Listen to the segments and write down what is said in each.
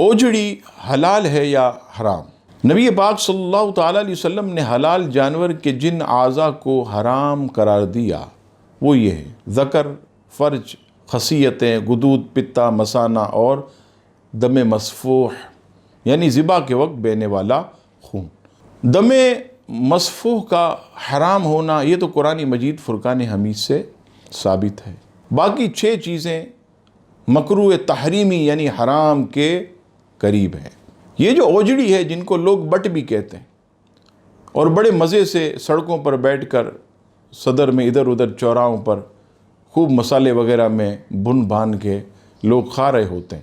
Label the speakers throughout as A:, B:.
A: اوجڑی حلال ہے یا حرام؟ نبی پاک صلی اللہ تعالیٰ علیہ وسلم نے حلال جانور کے جن اعضاء کو حرام قرار دیا وہ یہ ہے: ذکر، فرج، خصیتیں، غدود، پتہ، مثانہ اور دم مسفوح یعنی ذبح کے وقت بہنے والا خون۔ دم مسفوح کا حرام ہونا یہ تو قرآن مجید فرقان حمید سے ثابت ہے۔ باقی 6 چیزیں مکروہ تحریمی یعنی حرام کے قریب ہیں۔ یہ جو اوجڑی ہے، جن کو لوگ بٹ بھی کہتے ہیں، اور بڑے مزے سے سڑکوں پر بیٹھ کر صدر میں ادھر ادھر چوراہوں پر خوب مسالے وغیرہ میں بھن بھان کے لوگ کھا رہے ہوتے ہیں۔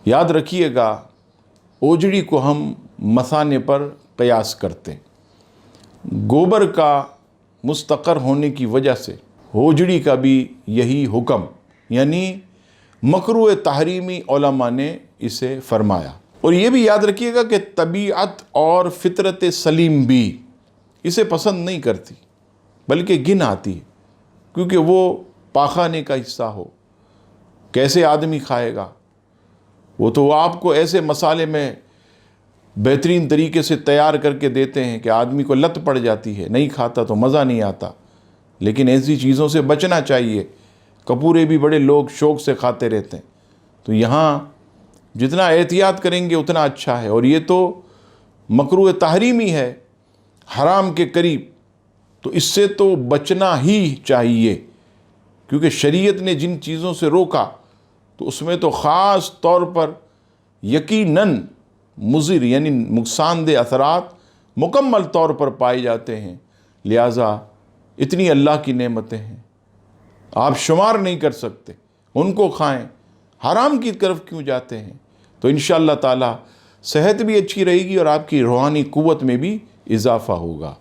A: یاد رکھیے گا، اوجڑی کو ہم مثانے پر قیاس کرتے ہیں۔ گوبر کا مستقر ہونے کی وجہ سے اوجڑی کا بھی یہی حکم یعنی مکروہ تحریمی علماء نے اسے فرمایا۔ اور یہ بھی یاد رکھیے گا کہ طبیعت اور فطرت سلیم بھی اسے پسند نہیں کرتی، بلکہ گن آتی ہے، کیونکہ وہ پاخانے کا حصہ ہو۔ کیسے آدمی کھائے گا؟ وہ تو آپ کو ایسے مسالے میں بہترین طریقے سے تیار کر کے دیتے ہیں کہ آدمی کو لت پڑ جاتی ہے، نہیں کھاتا تو مزہ نہیں آتا۔ لیکن ایسی چیزوں سے بچنا چاہیے۔ کپورے بھی بڑے لوگ شوق سے کھاتے رہتے ہیں، تو یہاں جتنا احتیاط کریں گے اتنا اچھا ہے۔ اور یہ تو مکروہ تحریمی ہے، حرام کے قریب، تو اس سے تو بچنا ہی چاہیے، کیونکہ شریعت نے جن چیزوں سے روکا تو اس میں تو خاص طور پر یقیناً مضر یعنی نقصان دہ اثرات مکمل طور پر پائے جاتے ہیں۔ لہٰذا اتنی اللہ کی نعمتیں ہیں، آپ شمار نہیں کر سکتے، ان کو کھائیں، حرام کی طرف کیوں جاتے ہیں؟ تو انشاءاللہ تعالی صحت بھی اچھی رہے گی اور آپ کی روحانی قوت میں بھی اضافہ ہوگا۔